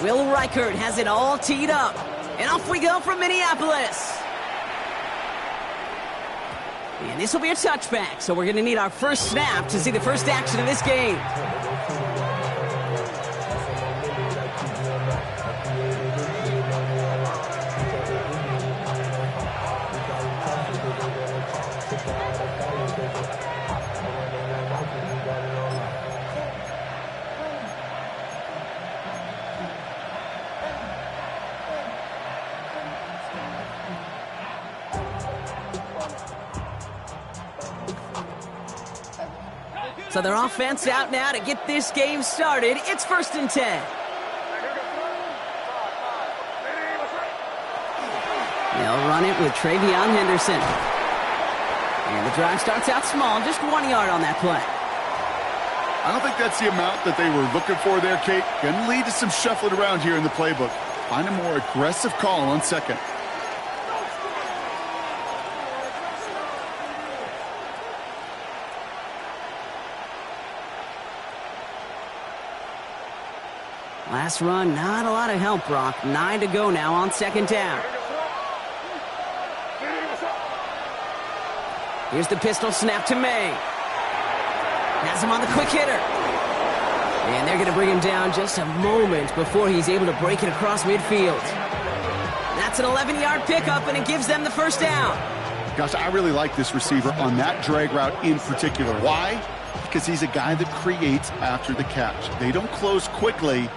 Will Reichert has it all teed up. And off we go from Minneapolis. And this will be a touchback, so we're going to need our first snap to see the first action of this game. So their offense out now to get this game started. It's 1st and 10. They'll run it with Travion Henderson. And the drive starts out small, just 1 yard on that play. I don't think that's the amount that they were looking for there, Kate. Going to lead to some shuffling around here in the playbook. Find a more aggressive call on second. Last run, not a lot of help, Brock. 9 to go now on 2nd down. Here's the pistol snap to May. Has him on the quick hitter. And they're going to bring him down just a moment before he's able to break it across midfield. That's an 11-yard pickup, and it gives them the first down. Gosh, I really like this receiver on that drag route in particular. Why? Because he's a guy that creates after the catch. They don't close quickly.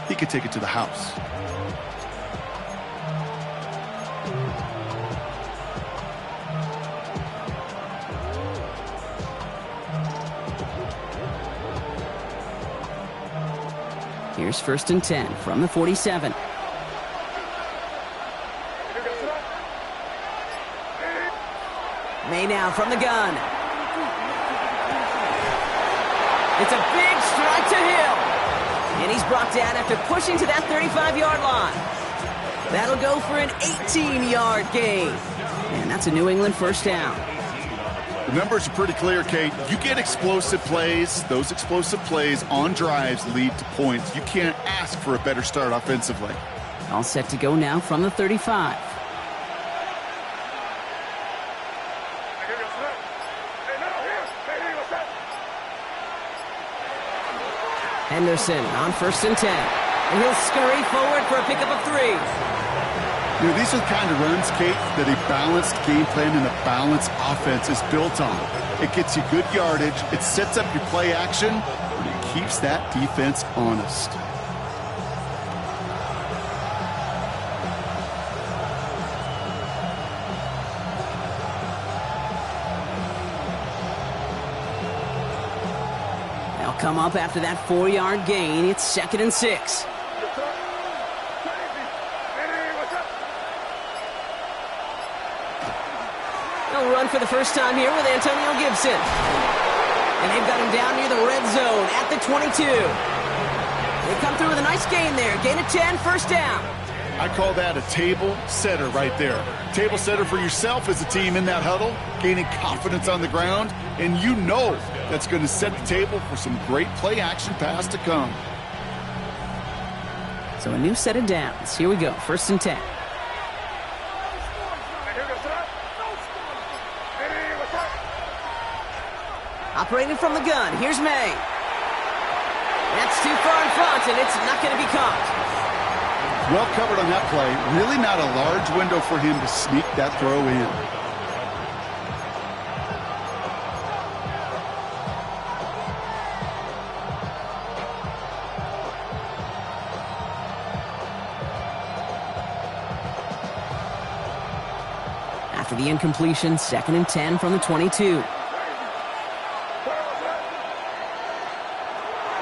He could take it to the house. Here's 1st and 10 from the 47. May now from the gun. It's a big strike to Hill. And he's brought down after pushing to that 35-yard line. That'll go for an 18-yard gain. And that's a New England first down. The numbers are pretty clear, Kate. You get explosive plays. Those explosive plays on drives lead to points. You can't ask for a better start offensively. All set to go now from the 35. Henderson on 1st and 10. And he'll scurry forward for a pickup of 3. You know, these are the kind of runs, Kate, that a balanced game plan and a balanced offense is built on. It gets you good yardage, it sets up your play action, and it keeps that defense honest. They'll come up after that 4-yard gain. It's 2nd and 6. They'll run for the first time here with Antonio Gibson. And they've got him down near the red zone at the 22. They come through with a nice gain there. Gain of 10, first down. I call that a table setter right there. Table setter for yourself as a team in that huddle, gaining confidence on the ground, and you know that's going to set the table for some great play action pass to come. So a new set of downs. Here we go, 1st and 10. Operating from the gun, here's May. That's too far in front, and it's not going to be caught. Well covered on that play. Really not a large window for him to sneak that throw in. After the incompletion, 2nd and 10 from the 22.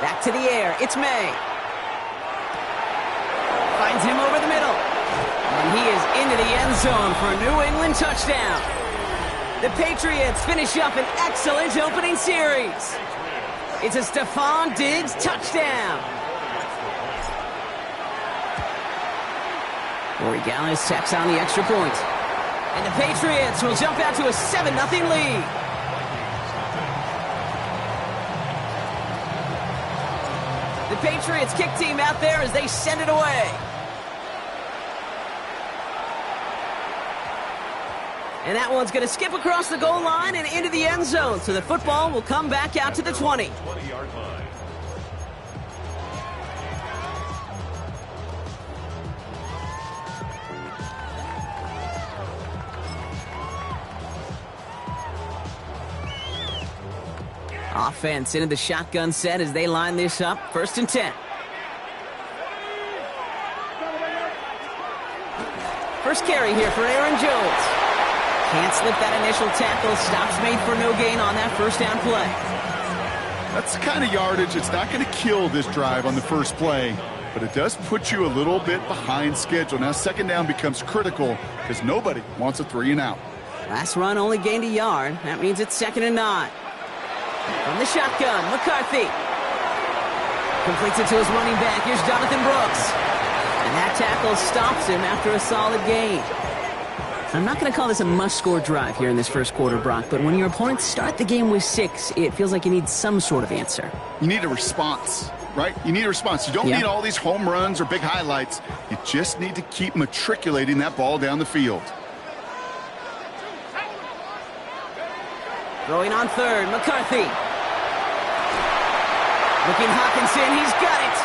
Back to the air, it's May. Finds him over the middle. And he is into the end zone for a New England touchdown. The Patriots finish up an excellent opening series. It's a Stephon Diggs touchdown. Corey Gallis tacks on the extra point. And the Patriots will jump out to a 7-0 lead. The The Patriots kick team out there as they send it away. And that one's going to skip across the goal line and into the end zone. So the football will come back out to the 20. Offense into the shotgun set as they line this up. 1st and 10. First carry here for Aaron Jones. Can't slip that initial tackle. Stops made for no gain on that first down play. That's the kind of yardage. It's not going to kill this drive on the first play, but it does put you a little bit behind schedule. Now 2nd down becomes critical because nobody wants a 3 and out. Last run only gained a yard. That means it's 2nd and 9. From the shotgun, McCarthy. Completes it to his running back. Here's Jonathan Brooks. And that tackle stops him after a solid gain. I'm not going to call this a must-score drive here in this first quarter, Brock, but when your opponents start the game with 6, it feels like you need some sort of answer. You need a response, right? You need a response. You don't need all these home runs or big highlights. You just need to keep matriculating that ball down the field. Throwing on 3rd, McCarthy. Looking Hawkinson, he's got it.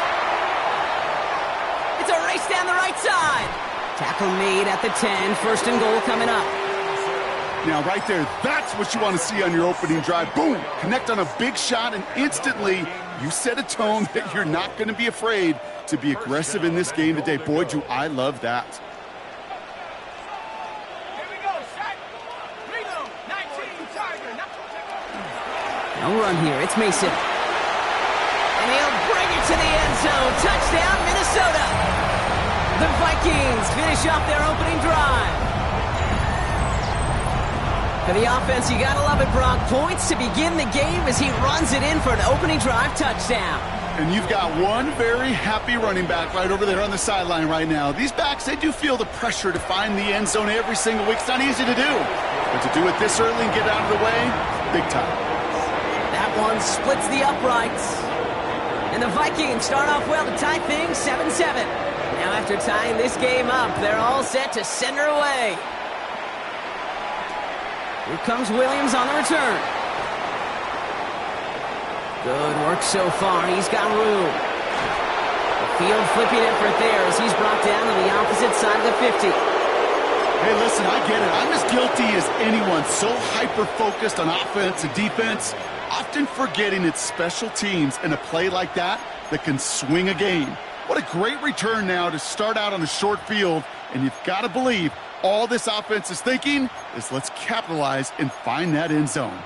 It's a race down the right side. Tackle made at the 10, 1st and goal coming up. Now right there, that's what you want to see on your opening drive. Boom, connect on a big shot, and instantly you set a tone that you're not going to be afraid to be aggressive in this game today. Boy, do I love that. No run here. It's Mason. And he'll bring it to the end zone. Touchdown, Minnesota. The Vikings finish off their opening drive. For the offense, you gotta love it, Brock. Points to begin the game as he runs it in for an opening drive touchdown. And you've got one very happy running back right over there on the sideline right now. These backs, they do feel the pressure to find the end zone every single week. It's not easy to do. But to do it this early and get out of the way, big time. That one splits the uprights. And the Vikings start off well to tie things 7-7. Now after tying this game up, they're all set to send her away. Here comes Williams on the return. Good work so far. He's got room. The field flipping effort there as he's brought down on the opposite side of the 50. Hey, listen, I get it. I'm as guilty as anyone. So hyper-focused on offense and defense, often forgetting it's special teams in a play like that can swing a game. What a great return now to start out on a short field, and you've got to believe all this offense is thinking is let's capitalize and find that end zone.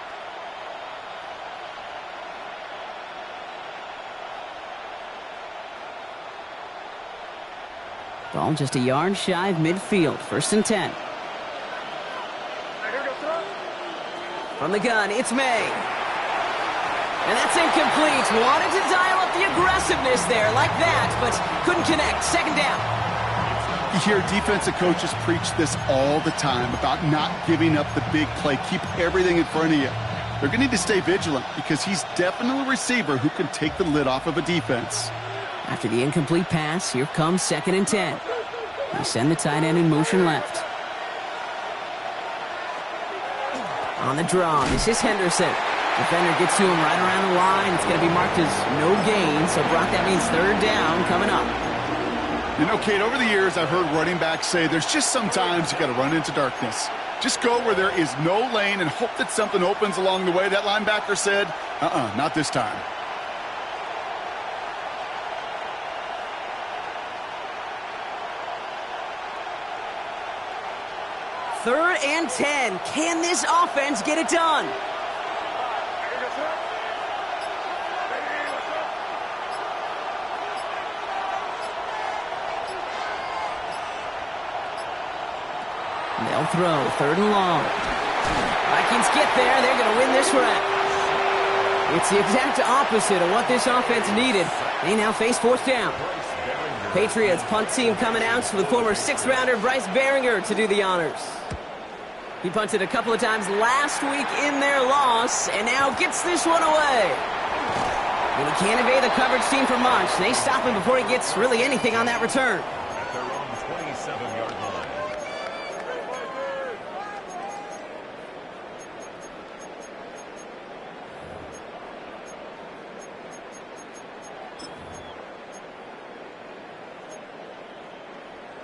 Ball just a yard shy of midfield. 1st and 10. From the gun, it's May. And that's incomplete. Wanted to dial up the aggressiveness there like that, but couldn't connect. 2nd down. You hear defensive coaches preach this all the time about not giving up the big play. Keep everything in front of you. They're going to need to stay vigilant because he's definitely a receiver who can take the lid off of a defense. After the incomplete pass, here comes 2nd and 10. They send the tight end in motion left. On the draw, this is Henderson. Defender gets to him right around the line. It's going to be marked as no gain. So, Brock, that means 3rd down coming up. You know, Kate, over the years, I've heard running backs say there's just sometimes you got to run into darkness. Just go where there is no lane and hope that something opens along the way. That linebacker said, not this time. Third and 10. Can this offense get it done? They'll throw. 3rd and long. Vikings get there. They're going to win this round. It's the exact opposite of what this offense needed. They now face 4th down. Patriots punt team coming out with former 6th-rounder Bryce Baringer to do the honors. He punted a couple of times last week in their loss, and now gets this one away. And he can't evade the coverage team for much. They stop him before he gets really anything on that return. At their own 27-yard line.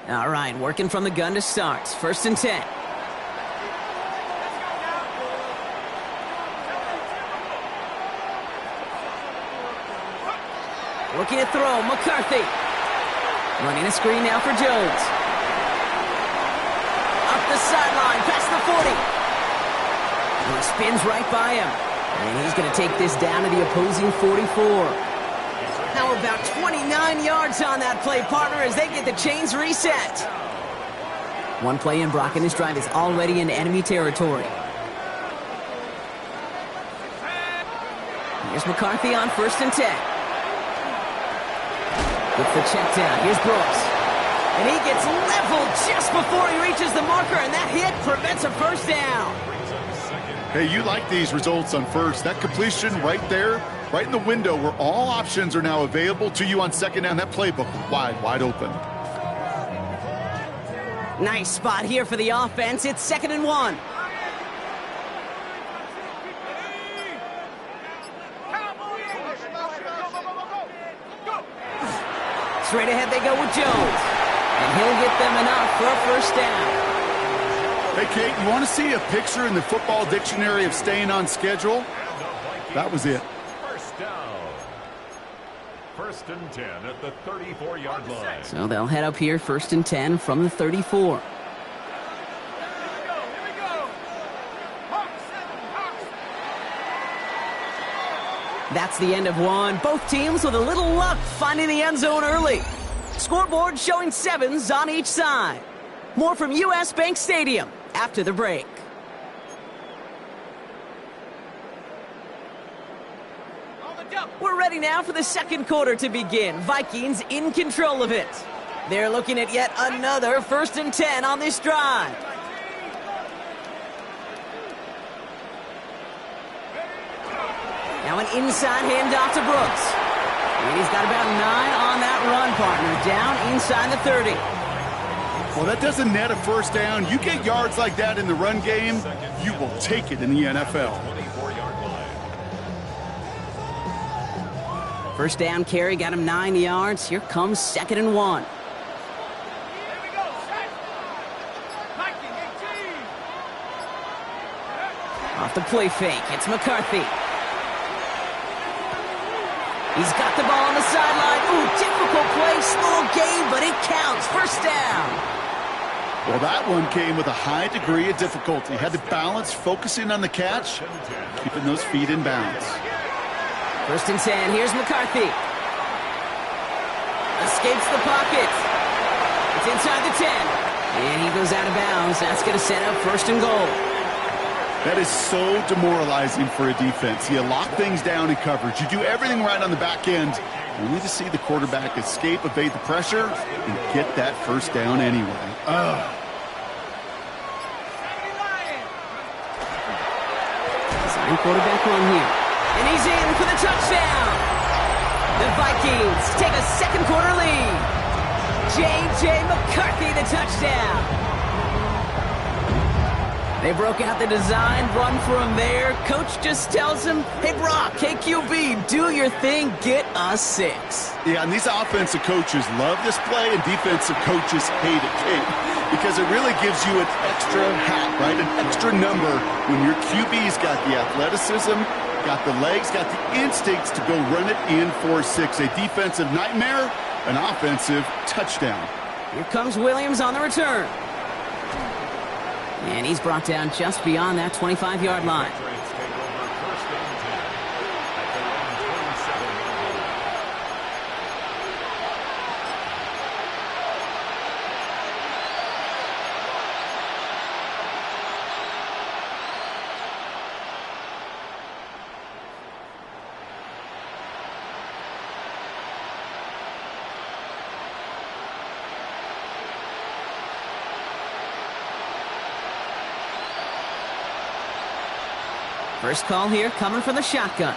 All right, working from the gun to start. 1st and 10. Looking to throw, McCarthy. Running a screen now for Jones. Up the sideline, past the 40. And he spins right by him. And he's going to take this down to the opposing 44. How about 29 yards on that play, partner, as they get the chains reset. One play in, Brock, and this drive is already in enemy territory. Here's McCarthy on 1st and 10. Gets the check down. Here's Brooks. And he gets leveled just before he reaches the marker, and that hit prevents a 1st down. Hey, you like these results on 1st. That completion right there, right in the window where all options are now available to you on 2nd down. That playbook wide open. Nice spot here for the offense. It's 2nd and 1. Straight ahead they go with Jones. And he'll get them enough for a 1st down. Hey, Kate, you want to see a picture in the football dictionary of staying on schedule? That was it. 1st down. 1st and 10 at the 34-yard line. So they'll head up here, 1st and 10 from the 34. That's the end of one. Both teams with a little luck finding the end zone early. Scoreboard showing 7s on each side. More from US Bank Stadium after the break. We're ready now for the 2nd quarter to begin. Vikings in control of it. They're looking at yet another 1st and 10 on this drive. Now an inside handoff to Brooks. And he's got about 9 on that run, partner. Down inside the 30. Well, that doesn't net a 1st down. You get yards like that in the run game, you will take it in the NFL. 24-yard line. 1st down carry got him 9 yards. Here comes 2nd and 1. Off the play fake, it's McCarthy. He's got the ball on the sideline. Ooh, difficult play, small gain, but it counts. 1st down. Well, that one came with a high degree of difficulty. Had to balance focusing on the catch, keeping those feet in bounds. 1st and 10, here's McCarthy. Escapes the pocket. It's inside the 10. And he goes out of bounds. That's going to set up 1st and goal. That is so demoralizing for a defense. You lock things down in coverage. You do everything right on the back end. You need to see the quarterback escape, evade the pressure, and get that 1st down anyway. Sign quarterback on here. And he's in for the touchdown. The Vikings take a 2nd quarter lead. J.J. McCarthy, the touchdown. They broke out the design, run from there. Coach just tells him, hey, Brock, hey, QB, do your thing, get us 6. Yeah, and these offensive coaches love this play, and defensive coaches hate it, Kate, because it really gives you an extra hat, right, an extra number when your QB's got the athleticism, got the legs, got the instincts to go run it in for 6. A defensive nightmare, an offensive touchdown. Here comes Williams on the return. And he's brought down just beyond that 25-yard line. Patriots take over 1st and 10 at their own 27-yard line. First call here coming from the shotgun.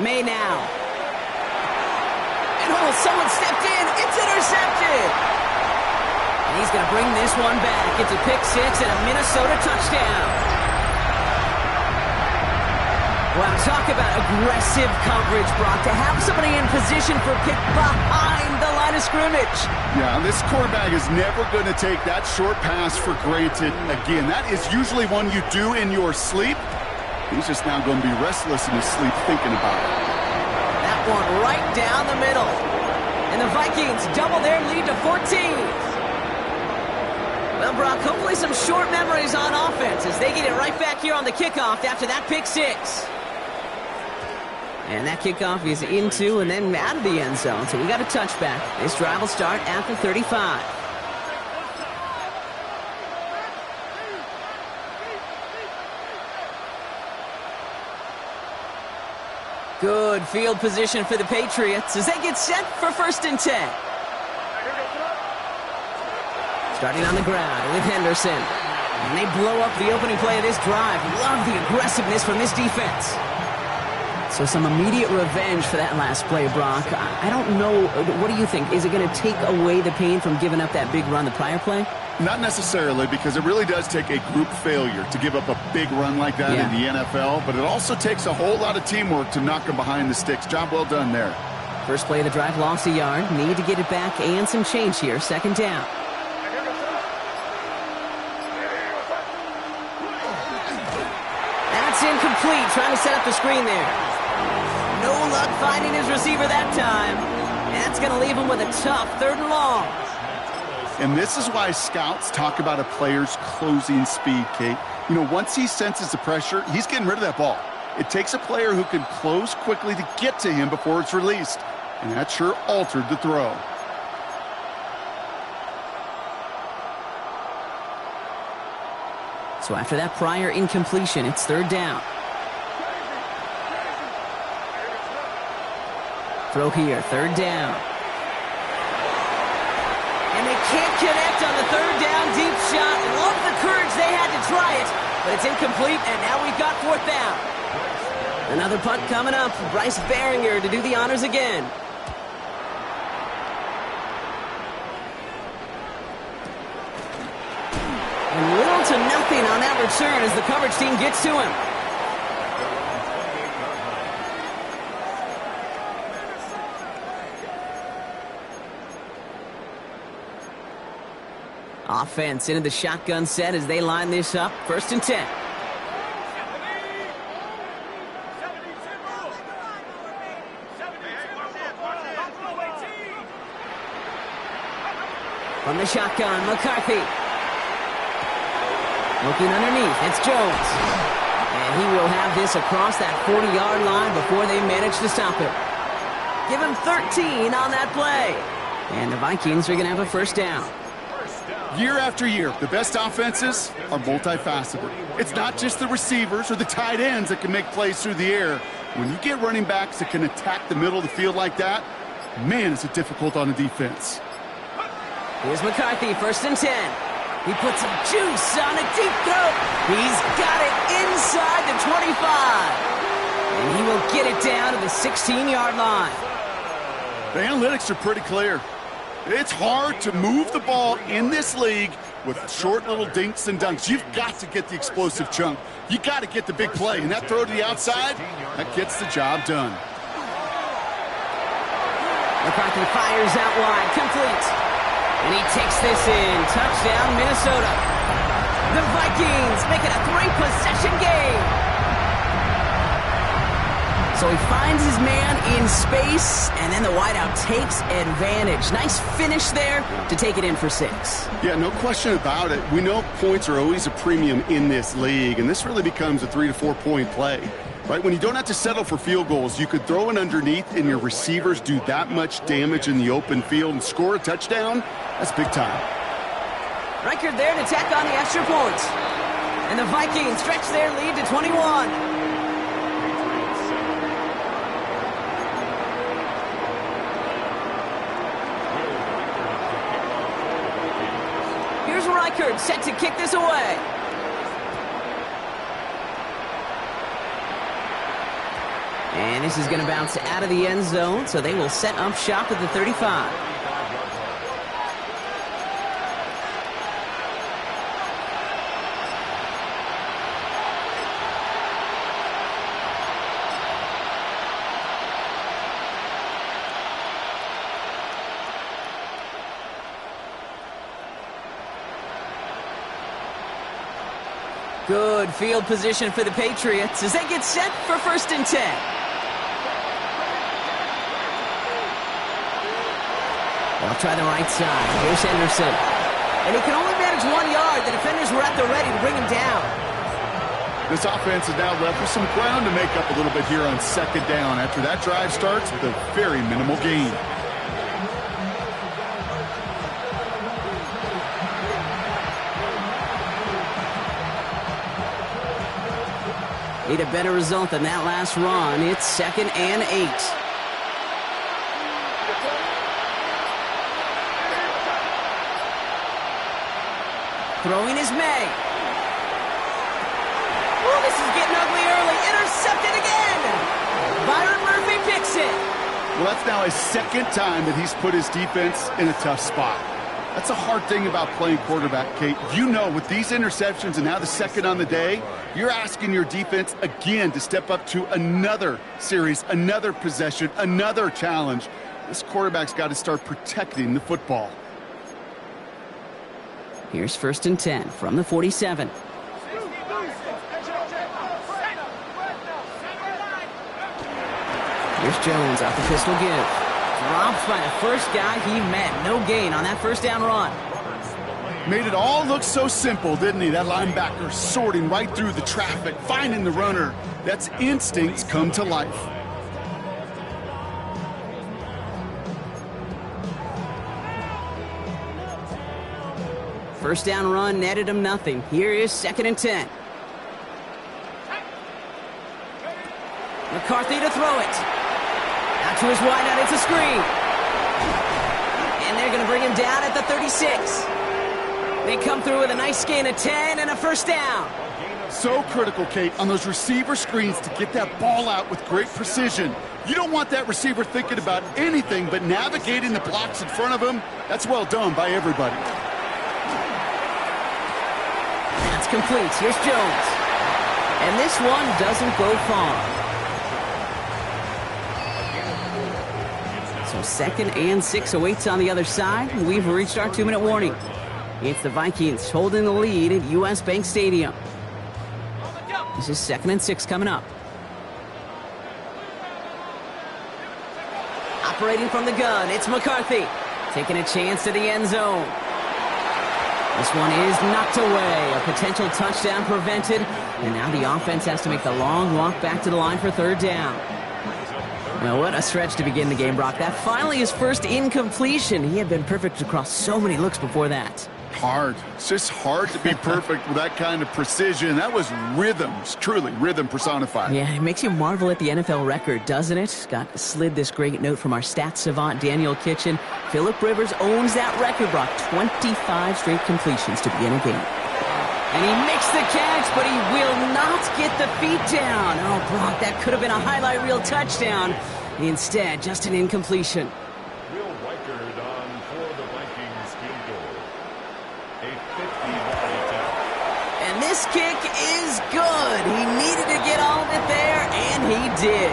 May now. And oh, someone stepped in. It's intercepted. And he's going to bring this one back. It's a pick six and a Minnesota touchdown. Wow, talk about aggressive coverage, Brock. To have somebody in position for a pick behind the line of scrimmage. Yeah, this quarterback is never going to take that short pass for granted again. That is usually one you do in your sleep. He's just now going to be restless in his sleep thinking about it. That one right down the middle. And the Vikings double their lead to 14. Well, Brock, hopefully some short memories on offense as they get it right back here on the kickoff after that pick six. And that kickoff is into and then out of the end zone. So we got a touchback. This drive will start at the 35. Good field position for the Patriots as they get set for 1st and 10. Starting on the ground with Henderson. And they blow up the opening play of this drive. Love the aggressiveness from this defense. So some immediate revenge for that last play, Brock. I don't know. What do you think? Is it going to take away the pain from giving up that big run the prior play? Not necessarily, because it really does take a group failure to give up a big run like that in the NFL. But it also takes a whole lot of teamwork to knock them behind the sticks. Job well done there. First play of the drive, lost a yard. Need to get it back and some change here. 2nd down. That's incomplete. Trying to set up the screen there. No luck finding his receiver that time. And that's going to leave him with a tough 3rd and long. And this is why scouts talk about a player's closing speed, Kate. You know, once he senses the pressure, he's getting rid of that ball. It takes a player who can close quickly to get to him before it's released. And that sure altered the throw. So after that prior incompletion, it's 3rd down. Throw here, 3rd down. And they can't connect on the 3rd down deep shot. Love the courage they had to try it, but it's incomplete, and now we've got 4th down. Another punt coming up. Bryce Behringer to do the honors again. And little to nothing on that return as the coverage team gets to him. Offense into the shotgun set as they line this up. 1st and 10. From the shotgun, McCarthy. Looking underneath, it's Jones. And he will have this across that 40-yard line before they manage to stop it. Give him 13 on that play. And the Vikings are going to have a 1st down. Year after year, the best offenses are multifaceted. It's not just the receivers or the tight ends that can make plays through the air. When you get running backs that can attack the middle of the field like that, man, is it difficult on a defense. Here's McCarthy, 1st and 10. He puts some juice on a deep throw. He's got it inside the 25. And he will get it down to the 16-yard line. The analytics are pretty clear. It's hard to move the ball in this league with short little dinks and dunks. You've got to get the explosive chunk. You got to get the big play. And that throw to the outside, that gets the job done. McCarthy fires out wide, complete. And he takes this in. Touchdown, Minnesota. The Vikings make it a 3-possession game. So he finds his man in space, and then the wideout takes advantage. Nice finish there to take it in for 6. Yeah, no question about it. We know points are always a premium in this league, and this really becomes a 3 to 4 point play. Right, when you don't have to settle for field goals, you could throw it underneath and your receivers do that much damage in the open field and score a touchdown. That's big time. Reichard there to tack on the extra point. And the Vikings stretch their lead to 21. Here's Reichard set to kick this away. And this is going to bounce out of the end zone, so they will set up shop at the 35. Good field position for the Patriots as they get set for 1st and 10. They'll try the right side. Here's Henderson. And he can only manage 1 yard. The defenders were at the ready to bring him down. This offense is now left with some ground to make up a little bit here on 2nd down after that drive starts with a very minimal gain. Need a better result than that last run. It's 2nd and 8. Throwing is May. Oh, this is getting ugly early. Intercepted again. Byron Murphy picks it. Well, that's now his 2nd time that he's put his defense in a tough spot. That's a hard thing about playing quarterback, Kate. You know, with these interceptions and now the 2nd on the day, you're asking your defense again to step up to another series, another possession, another challenge. This quarterback's got to start protecting the football. Here's 1st and 10 from the 47. Here's Jones off the pistol give. Dropped by the first guy he met. No gain on that 1st down run. Made it all look so simple, didn't he? That linebacker sorting right through the traffic, finding the runner. That's instincts come to life. First down run netted him nothing. Here is 2nd and 10. McCarthy to throw it. Out to his wideout, it's a screen. And they're going to bring him down at the 36. They come through with a nice gain of 10 and a 1st down. So critical, Kate, on those receiver screens to get that ball out with great precision. You don't want that receiver thinking about anything but navigating the blocks in front of him. That's well done by everybody. That's complete. Here's Jones. And this one doesn't go far. So 2nd and 6 awaits on the other side. We've reached our 2-minute warning. It's the Vikings holding the lead at U.S. Bank Stadium. This is 2nd and 6 coming up. Operating from the gun, it's McCarthy. Taking a chance to the end zone. This one is knocked away. A potential touchdown prevented. And now the offense has to make the long walk back to the line for 3rd down. Well, what a stretch to begin the game, Brock. That finally his first incompletion. He had been perfect across so many looks before that. Hard. It's just hard to be perfect with that kind of precision. That was rhythm. It's truly rhythm personified. Yeah, it makes you marvel at the NFL record, doesn't it? Got slid this great note from our stats savant, Daniel Kitchen. Phillip Rivers owns that record, Brock. 25 straight completions to begin a game. And he makes the catch, but he will not get the feet down. Oh, Brock, that could have been a highlight reel touchdown. Instead, just an incompletion. Will Reichard on for the Vikings field goal. A 50-yard attempt. And this kick is good. He needed to get all of it there, and he did.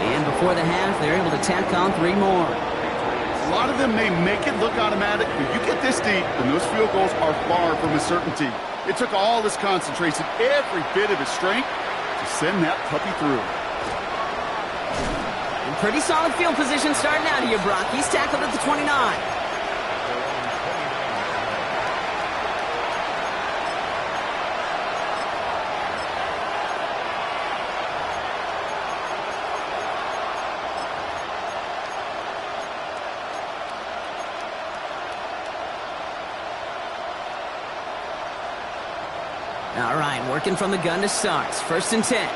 And before the half, they're able to tack on 3 more. A lot of them may make it look automatic, but you get this deep, and those field goals are far from a certainty. It took all his concentration, every bit of his strength, to send that puppy through. And pretty solid field position starting out here, Brock. He's tackled at the 29. All right, working from the gun to start. 1st and 10.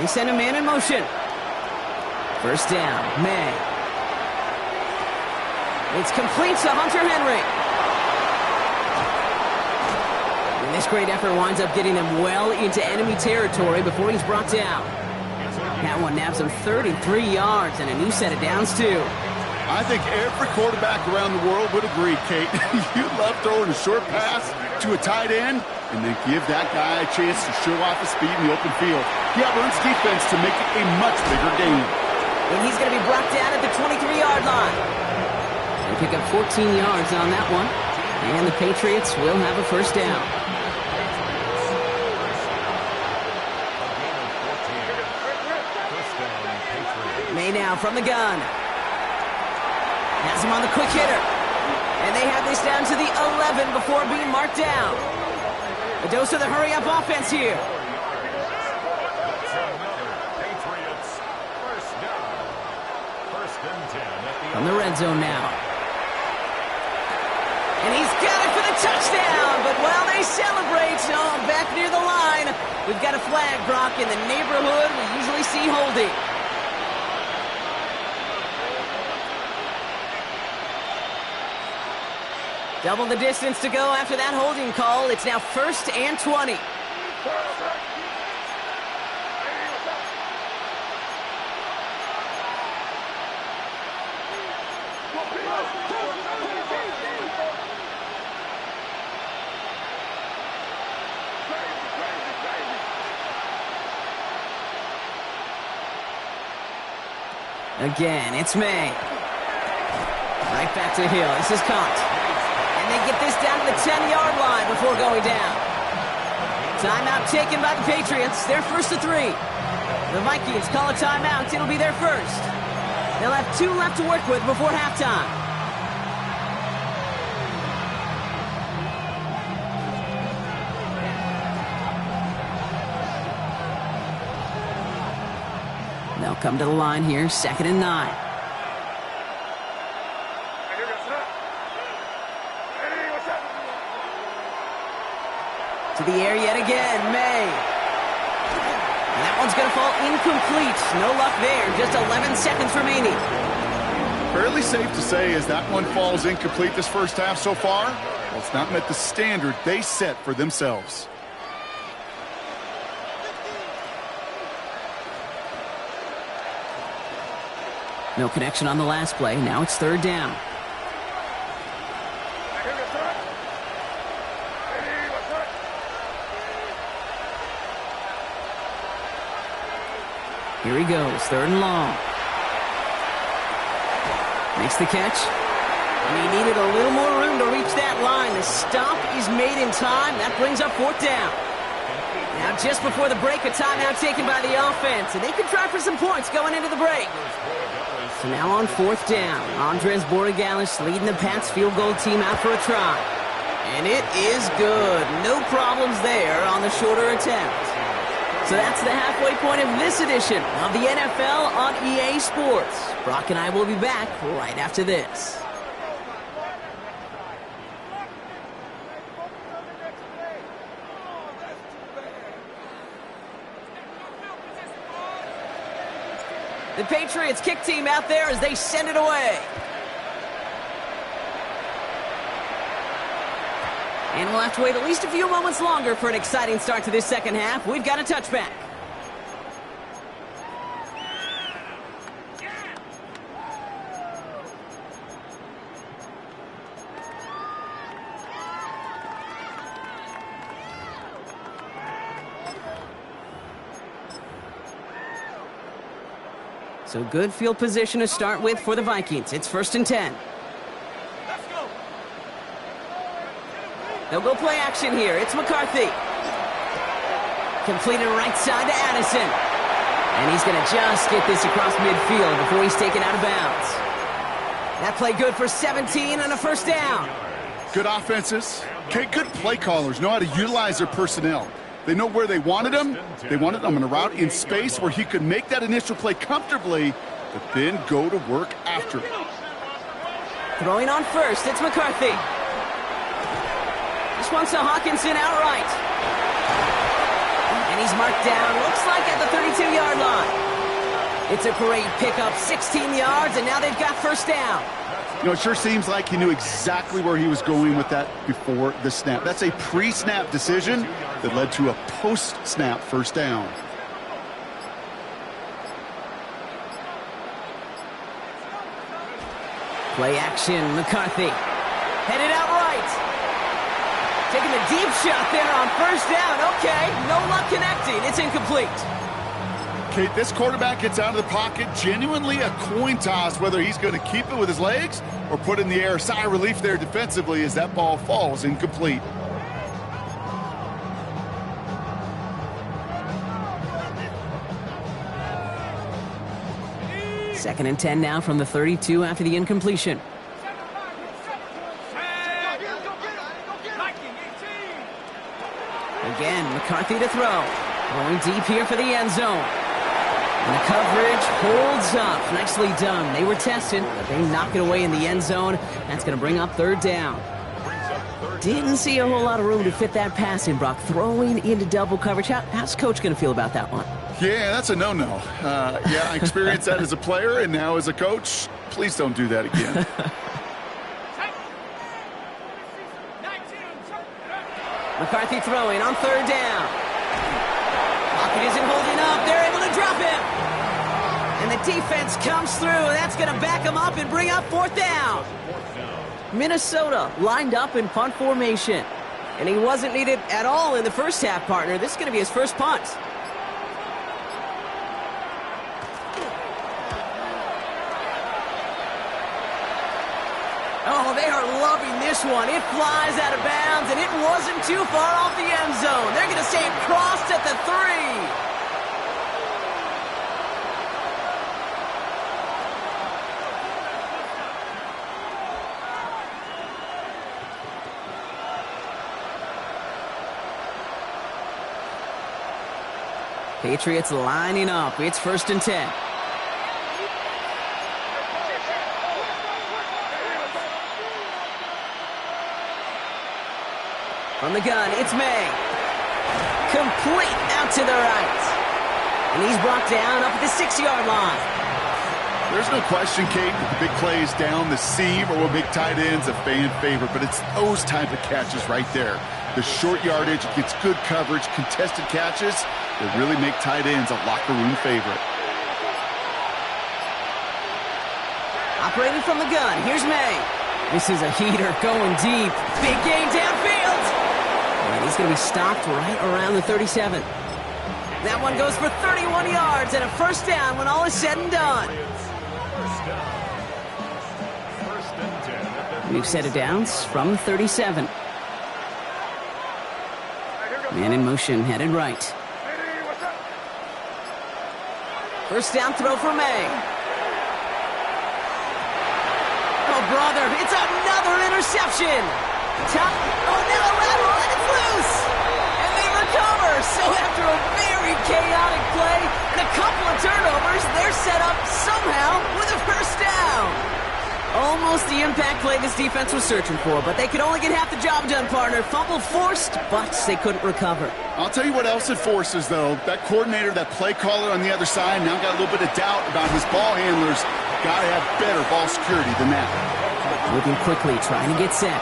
They send a man in motion. 1st down, May. It's complete to Hunter Henry. And this great effort winds up getting them well into enemy territory before he's brought down. That one nabs him 33 yards and a new set of downs, too. I think every quarterback around the world would agree, Kate. You love throwing a short pass to a tight end and then give that guy a chance to show off his speed in the open field. He outruns defense to make it a much bigger game. And he's going to be brought down at the 23-yard line. They pick up 14 yards on that one. And the Patriots will have a first down. May now from the gun. Has him on the quick hitter. And they have this down to the 11 before being marked down. A dose of the hurry-up offense here. From the red zone now. And he's got it for the touchdown. But while they celebrate, back near the line, we've got a flag, Brock, in the neighborhood we usually see holding. Double the distance to go after that holding call. It's now 1st and 20. Again, it's May. Right back to Hill. This is caught. And they get this down to the 10-yard line before going down. Timeout taken by the Patriots. They're 1st to 3. The Vikings call a timeout. It'll be their first. They'll have 2 left to work with before halftime. They'll come to the line here, 2nd and 9. To the air yet again, May. And that one's going to fall incomplete. No luck there, just 11 seconds remaining. Fairly safe to say as that one falls incomplete this first half so far, well, it's not met the standard they set for themselves. No connection on the last play. Now it's 3rd down. Here he goes, 3rd and long. Makes the catch. And he needed a little more room to reach that line. The stop is made in time. That brings up 4th down. Now just before the break, a timeout taken by the offense. And they could try for some points going into the break. So now on 4th down, Andres Borregalis leading the Pats field goal team out for a try. And it is good. No problems there on the shorter attempt. So that's the halfway point of this edition of the NFL on EA Sports. Brock and I will be back right after this. The Patriots kick team out there as they send it away. And we'll have to wait at least a few moments longer for an exciting start to this second half. We've got a touchback. So good field position to start with for the Vikings. It's 1st and 10. They'll go play action here. It's McCarthy. Completed right side to Addison. And he's going to just get this across midfield before he's taken out of bounds. That play good for 17 and a 1st down. Good offenses. Okay, good play callers know how to utilize their personnel. They know where they wanted him. They wanted him on a route in space where he could make that initial play comfortably, but then go to work after it. Throwing on 1st, it's McCarthy. This one's to Hawkinson outright. And he's marked down, looks like at the 32-yard line. It's a great pickup, 16 yards, and now they've got 1st down. You know, it sure seems like he knew exactly where he was going with that before the snap. That's a pre-snap decision that led to a post-snap first down. Play action, McCarthy. Headed out right. Taking a deep shot there on first down. Okay, no luck connecting. It's incomplete. Kate, this quarterback gets out of the pocket, genuinely a coin toss whether he's going to keep it with his legs or put it in the air. Sigh of relief there defensively as that ball falls incomplete. Second and 10 now from the 32 after the incompletion. Again, McCarthy to throw. Going deep here for the end zone. And the coverage holds up. Nicely done. They were tested, but they knock it away in the end zone. That's going to bring up third down. Didn't see a whole lot of room to fit that pass in, Brock. Throwing into double coverage. How's Coach going to feel about that one? Yeah, that's a no-no. Yeah, I experienced that as a player and now as a coach. Please don't do that again. McCarthy throwing on third down. Pocket isn't holding up. They're able to drop him. And the defense comes through. That's going to back him up and bring up fourth down. Minnesota lined up in punt formation. And he wasn't needed at all in the first half, partner. This is going to be his first punt. Oh, they are loving this one. It flies out of bounds, and it wasn't too far off the end zone. They're going to say it crossed at the 3. Patriots lining up. It's first and 10. From the gun, it's May. Complete out to the right. And he's brought down up at the 6-yard line. There's no question, Kate, that the big plays down the seam or big tight ends a fan favorite, but it's those type of catches right there. The short yardage gets good coverage, contested catches that really make tight ends a locker room favorite. Operating from the gun, here's May. This is a heater going deep. Big gain downfield. And he's going to be stopped right around the 37. That one goes for 31 yards and a first down when all is said and done. We've set it down from the 37. Man in motion, headed right. First down throw for May. Oh, brother, it's another interception. Top, oh, now a lateral, and it's loose. And they recover. So after a very chaotic play and a couple of turnovers, they're set up somehow with a first down. Almost the impact play this defense was searching for, but they could only get half the job done, partner. Fumble forced, but they couldn't recover. I'll tell you what else it forces, though. That coordinator, that play caller on the other side, now got a little bit of doubt about his ball handlers. Got to have better ball security than that. Moving quickly, trying to get set.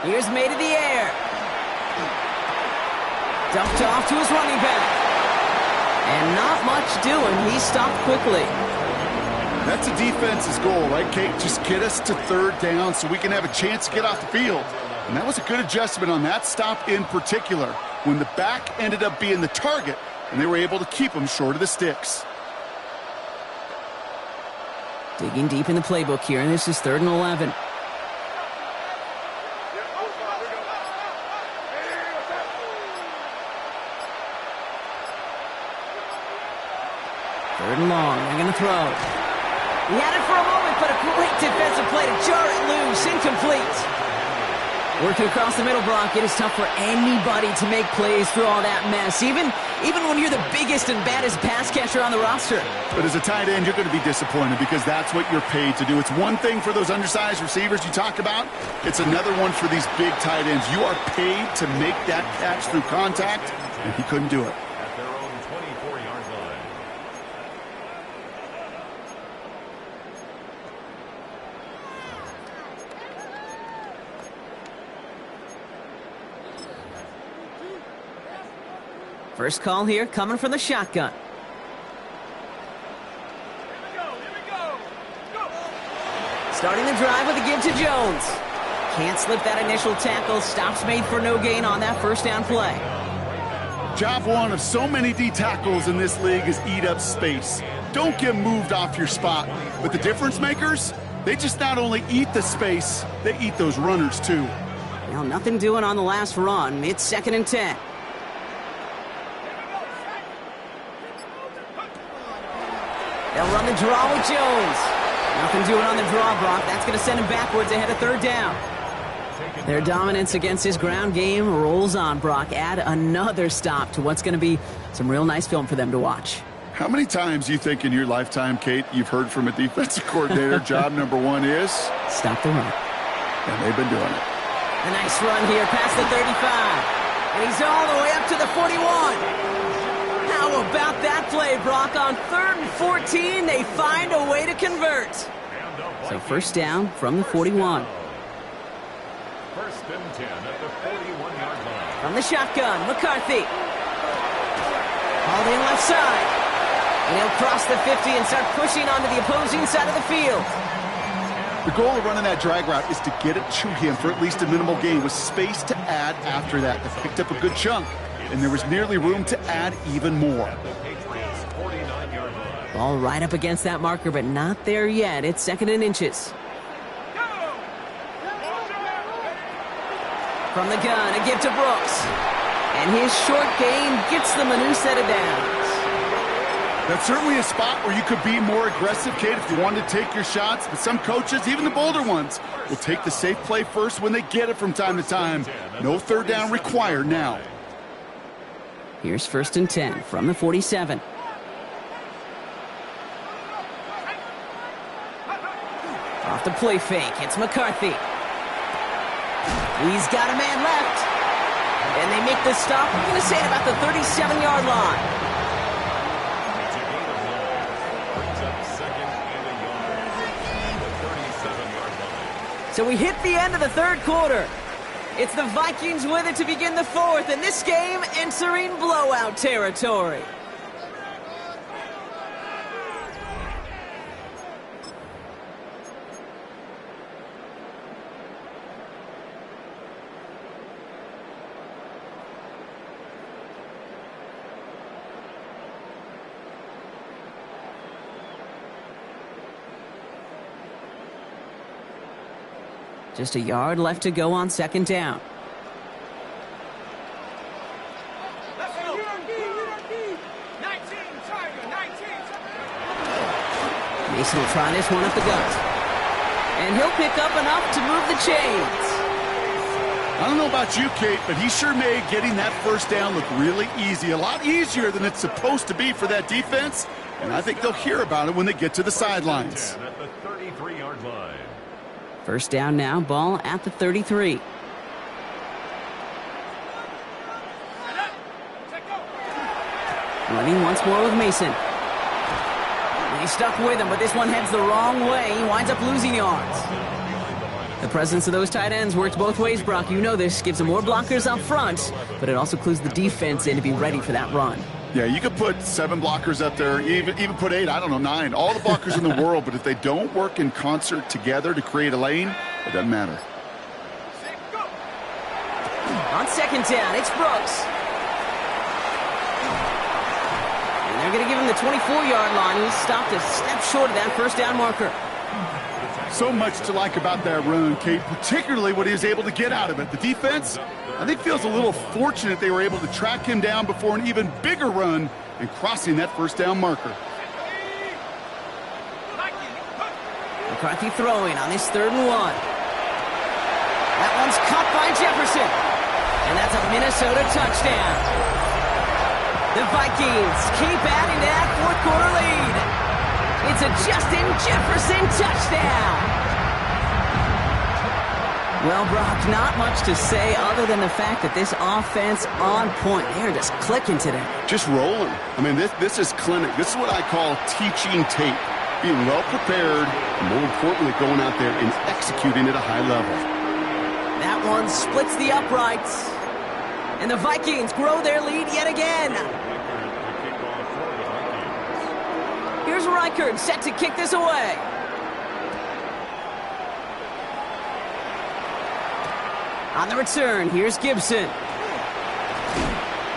Here's May to the air. Dumped off to his running back. And not much doing. He stopped quickly. That's a defense's goal, right, Kate? Just get us to third down so we can have a chance to get off the field. And that was a good adjustment on that stop in particular, when the back ended up being the target, and they were able to keep him short of the sticks. Digging deep in the playbook here, and this is 3rd and 11. Third and long, they're going to throw. He had it for a moment, but a great defensive play to jar it loose. Incomplete. Working across the middle, Brock. It is tough for anybody to make plays through all that mess, even when you're the biggest and baddest pass catcher on the roster. But as a tight end, you're going to be disappointed because that's what you're paid to do. It's one thing for those undersized receivers you talk about. It's another one for these big tight ends. You are paid to make that catch through contact, and he couldn't do it. At their own 24-yard line. First call here coming from the shotgun. Starting the drive with a give to Jones. Can't slip that initial tackle. Stops made for no gain on that first down play. Job one of so many D tackles in this league is eat up space. Don't get moved off your spot. But the difference makers, they just not only eat the space, they eat those runners too. Well, nothing doing on the last run. It's 2nd and 10. They'll run the draw with Jones. Nothing doing on the draw, Brock. That's going to send him backwards ahead of 3rd down. Their dominance against his ground game rolls on, Brock. Add another stop to what's going to be some real nice film for them to watch. How many times do you think in your lifetime, Kate, you've heard from a defensive coordinator, job number one is? Stop the run. And they've been doing it. A nice run here past the 35. And he's all the way up to the 41. How about that play, Brock? On 3rd and 14, they find a way to convert. So first down from the 41. First and 10 at the 41-yard line. From the shotgun, McCarthy. Hauled in left side. And he'll cross the 50 and start pushing onto the opposing side of the field. The goal of running that drag route is to get it to him for at least a minimal gain with space to add after that. They picked up a good chunk, and there was nearly room to add even more. Patriots 49-yard line. Ball right up against that marker, but not there yet. It's 2nd and inches. From the gun, a give to Brooks. And his short gain gets them a new set of downs. That's certainly a spot where you could be more aggressive, Kate, if you wanted to take your shots. But some coaches, even the bolder ones, will take the safe play first when they get it from time to time. No 3rd down required now. Here's 1st and 10 from the 47. Off the play fake, it's McCarthy. He's got a man left. And they make the stop, I'm going to say at about the 37-yard line. It's a gain of 9. Brings up 2nd and a yard. The 37-yard line. So we hit the end of the 3rd quarter. It's the Vikings with it to begin the 4th, and this game entering blowout territory. Just a yard left to go on 2nd down. Mason will try this one up the gut. And he'll pick up enough to move the chains. I don't know about you, Kate, but he sure made getting that first down look really easy. A lot easier than it's supposed to be for that defense. And I think they'll hear about it when they get to the sidelines. At the 33-yard line. First down now, ball at the 33. Running once more with Mason. He's stuck with him, but this one heads the wrong way. He winds up losing yards. The presence of those tight ends works both ways, Brock. You know this. Gives them more blockers up front, but it also clues the defense in to be ready for that run. Yeah, you could put 7 blockers up there, even put 8, I don't know, 9. All the blockers in the world, but if they don't work in concert together to create a lane, it doesn't matter. On 2nd down, it's Brooks. And they're going to give him the 24-yard line. He stopped a step short of that first down marker. So much to like about that run, Kate, particularly what he was able to get out of it. The defense, I think, feels a little fortunate they were able to track him down before an even bigger run and crossing that first down marker. McCarthy throwing on this 3rd and 1. That one's caught by Jefferson. And that's a Minnesota touchdown. The Vikings keep adding to that fourth quarter lead. It's a Justin Jefferson touchdown. Well, Brock, not much to say other than the fact that this offense on point. They're just clicking today. Just rolling. I mean, this is clinic. This is what I call teaching tape. Being well prepared, and more importantly, going out there and executing at a high level. That one splits the uprights. And the Vikings grow their lead yet again. Here's Reichert set to kick this away. On the return, here's Gibson.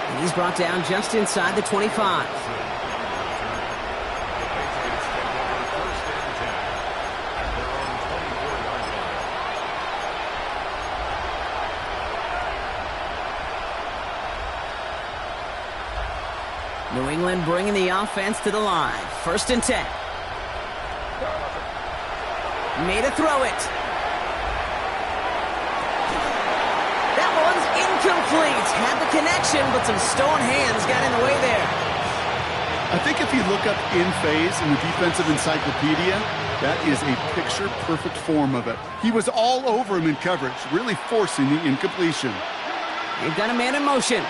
And he's brought down just inside the 25. New England bringing the offense to the line. 1st and 10. Made a throw it. Incomplete. Had the connection, but some stone hands got in the way there. I think if you look up in phase in the defensive encyclopedia, that is a picture-perfect form of it. He was all over him in coverage, really forcing the incompletion. They've got a man in motion.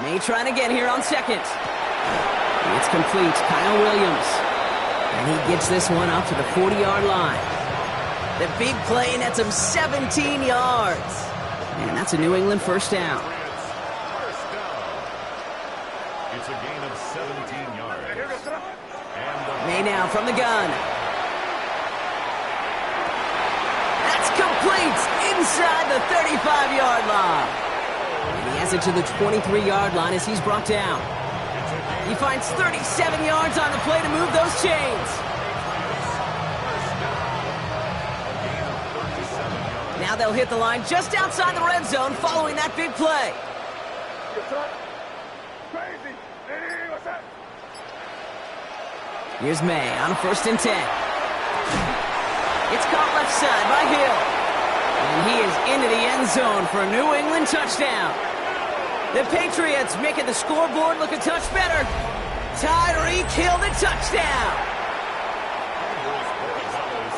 May trying again here on 2nd. It's complete. Kyle Williams. And he gets this one up to the 40-yard line. The big play, and that's him 17 yards. And that's a New England 1st down. It's a gain of 17 yards. May now from the gun. That's complete inside the 35-yard line. And he has it to the 23-yard line as he's brought down. He finds 37 yards on the play to move those chains. Now they'll hit the line just outside the red zone following that big play. Here's May on 1st and 10. It's caught left side by Hill. And he is into the end zone for a New England touchdown. The Patriots making the scoreboard look a touch better. Tyreek Hill, the touchdown.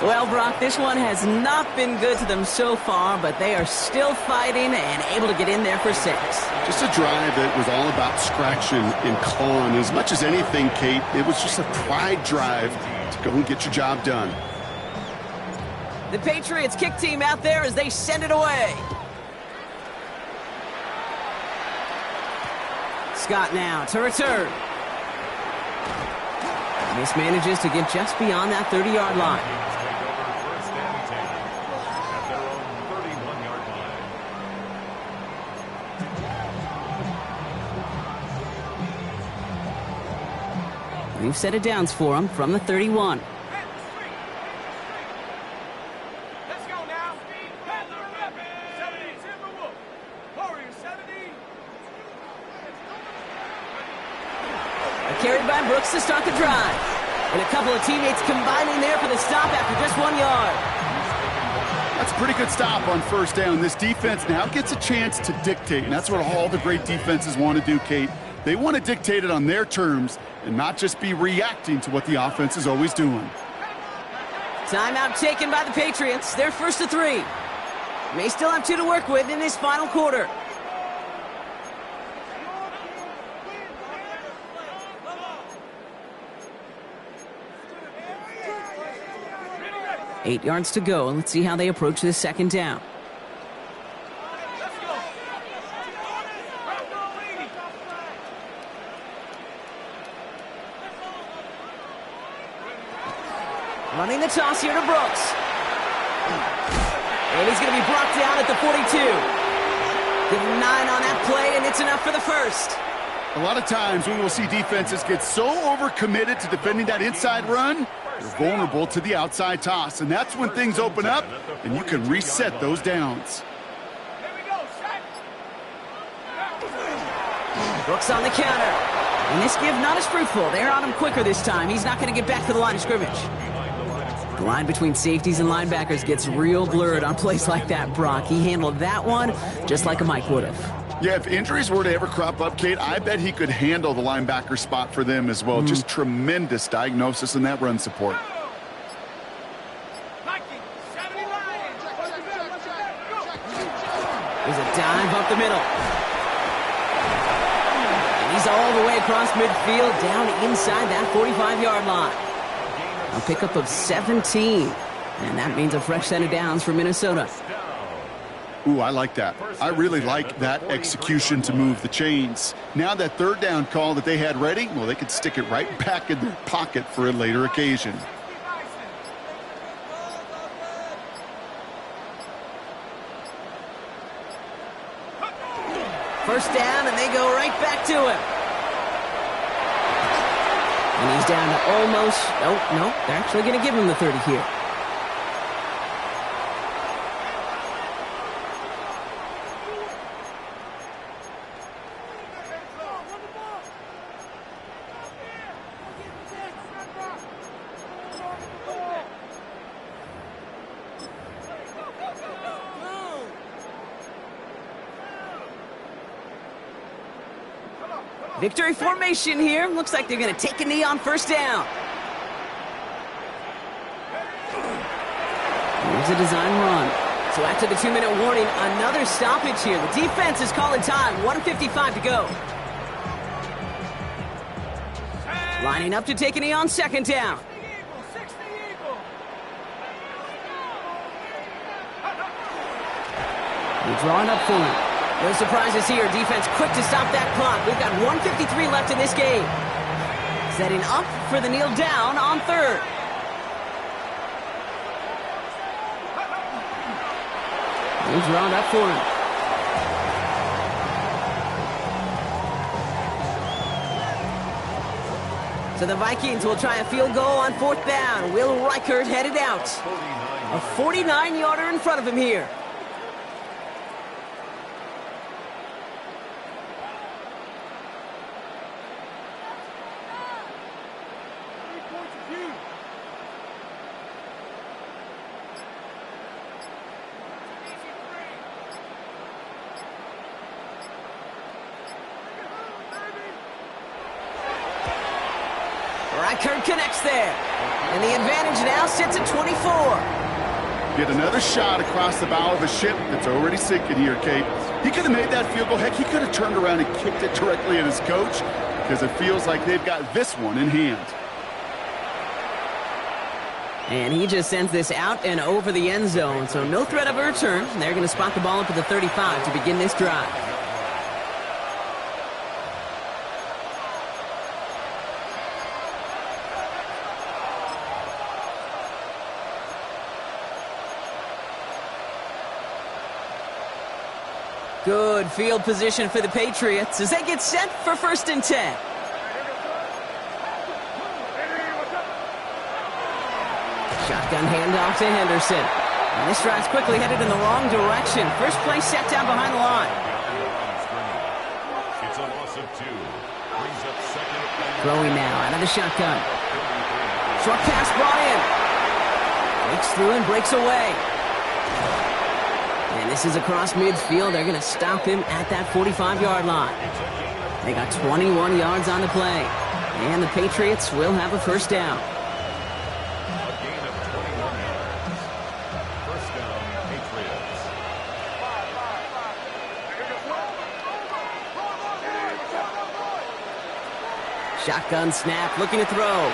Well, Brock, this one has not been good to them so far, but they are still fighting and able to get in there for 6. Just a drive that was all about scratching and clawing. As much as anything, Kate, it was just a pride drive to go and get your job done. The Patriots kick team out there as they send it away. Scott now to return. Mismanages to get just beyond that 30-yard line. New set of downs for him from the 31. Carried by Brooks to start the drive. And a couple of teammates combining there for the stop after just 1 yard. That's a pretty good stop on 1st down. This defense now gets a chance to dictate, and that's what all the great defenses want to do, Kate. They want to dictate it on their terms and not just be reacting to what the offense is always doing. Timeout taken by the Patriots. They're 1st to 3. May still have 2 to work with in this final quarter. Eight yards to go. Let's see how they approach this 2nd down. Running the toss here to Brooks. And he's going to be brought down at the 42. Give him 9 on that play, and it's enough for the 1st. A lot of times we will see defenses get so overcommitted to defending that inside run, they're vulnerable to the outside toss. And that's when things open up, and you can reset those downs. Brooks on the counter. And this give not as fruitful. They're on him quicker this time. He's not going to get back to the line of scrimmage. The line between safeties and linebackers gets real blurred on plays like that, Brock. He handled that one just like a Mike would have. Yeah, if injuries were to ever crop up, Kate, I bet he could handle the linebacker spot for them as well. Just tremendous diagnosis in that run support. There's a dive up the middle. And he's all the way across midfield, down inside that 45-yard line. A pickup of 17. And that means a fresh set of downs for Minnesota. Ooh, I like that. I really like that execution to move the chains. Now that third down call that they had ready, well, they could stick it right back in their pocket for a later occasion. First down, and they go right back to him. And he's down to almost, no, they're actually going to give him the 30 here. Victory formation here. Looks like they're going to take a knee on first down. Here's a design run. So after the 2-minute warning, another stoppage here. The defense is calling time. 1:55 to go. Lining up to take a knee on second down. He's drawing up for him. No surprises here. Defense quick to stop that clock. We've got 1:53 left in this game. Setting up for the kneel down on third. He's drawn up for him. So the Vikings will try a field goal on fourth down. Will Reichert headed out. A 49-yarder in front of him here. Reichert connects there. And the advantage now sits at 24. Get another shot across the bow of a ship that's already sinking here, Kate. He could have made that field goal. Heck, he could have turned around and kicked it directly at his coach because it feels like they've got this one in hand. And he just sends this out and over the end zone. So no threat of a return. They're going to spot the ball up at the 35 to begin this drive. Good field position for the Patriots as they get set for 1st and 10. Shotgun handoff to Henderson. And this drive's quickly headed in the wrong direction. First play set down behind the line. It's a loss of 2. Brings up second. Throwing now out of the shotgun. Short pass brought in. Breaks through and breaks away. And this is across midfield. They're going to stop him at that 45-yard line. They got 21 yards on the play. And the Patriots will have a first down. A gain of 21 yards. First down, Patriots. Shotgun snap, looking to throw.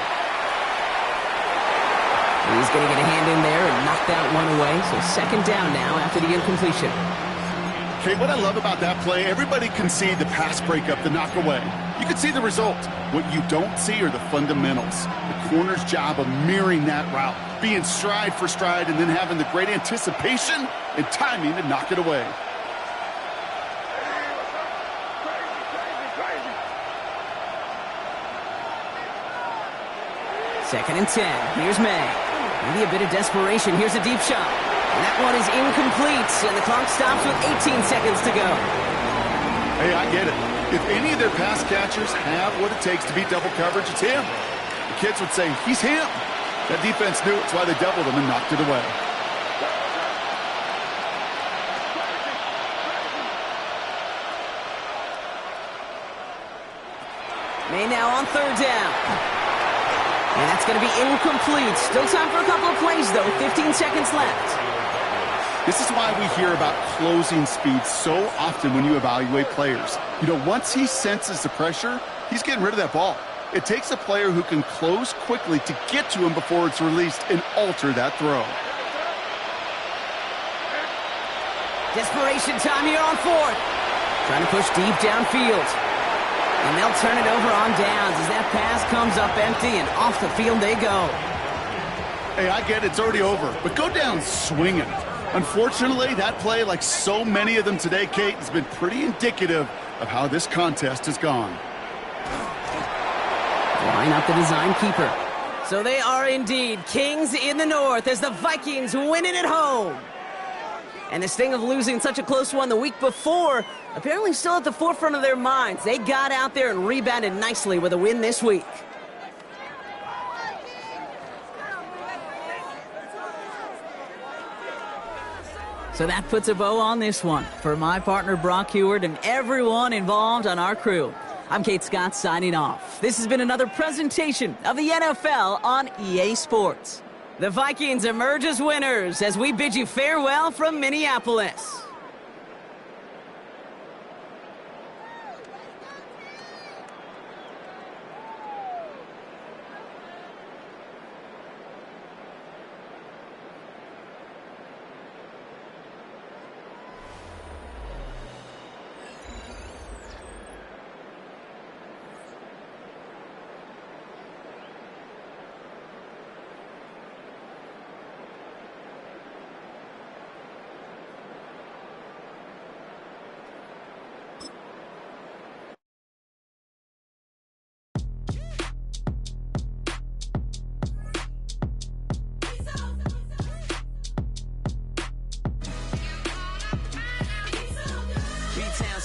He's going to get a hand in there and knock that one away. So second down now after the incompletion. Okay, what I love about that play, everybody can see the pass breakup, the knock away. You can see the result. What you don't see are the fundamentals. The corner's job of mirroring that route, being stride for stride, and then having the great anticipation and timing to knock it away. Second and 10. Here's May. Maybe a bit of desperation. Here's a deep shot. And that one is incomplete, and the clock stops with 18 seconds to go. Hey, I get it. If any of their pass catchers have what it takes to beat double coverage, it's him. The kids would say, he's him. That defense knew it's why they doubled him and knocked it away. May now on third down. And that's going to be incomplete. Still time for a couple of plays, though. 15 seconds left. This is why we hear about closing speed so often when you evaluate players. You know, once he senses the pressure, he's getting rid of that ball. It takes a player who can close quickly to get to him before it's released and alter that throw. Desperation time here on fourth. Trying to push deep downfield. And they'll turn it over on downs as that pass comes up empty and off the field they go. Hey, I get it's already over, but go down swinging. Unfortunately, that play, like so many of them today, Kate, has been pretty indicative of how this contest has gone. Line up the design keeper. So they are indeed kings in the north as the Vikings win it at home. And the sting of losing such a close one the week before, apparently still at the forefront of their minds. They got out there and rebounded nicely with a win this week. So that puts a bow on this one. For my partner Brock Heward and everyone involved on our crew, I'm Kate Scott signing off. This has been another presentation of the NFL on EA Sports. The Vikings emerge as winners as we bid you farewell from Minneapolis.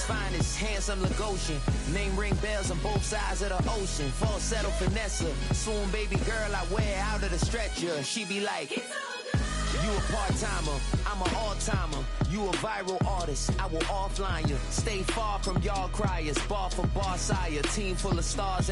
Finest, handsome Lagosian. Name ring bells on both sides of the ocean. Falsetto Vanessa, swoon baby girl I wear out of the stretcher. She be like, you a part-timer, I'm an all-timer. You a viral artist, I will offline you. Stay far from y'all criers, bar for bar sire. Team full of stars.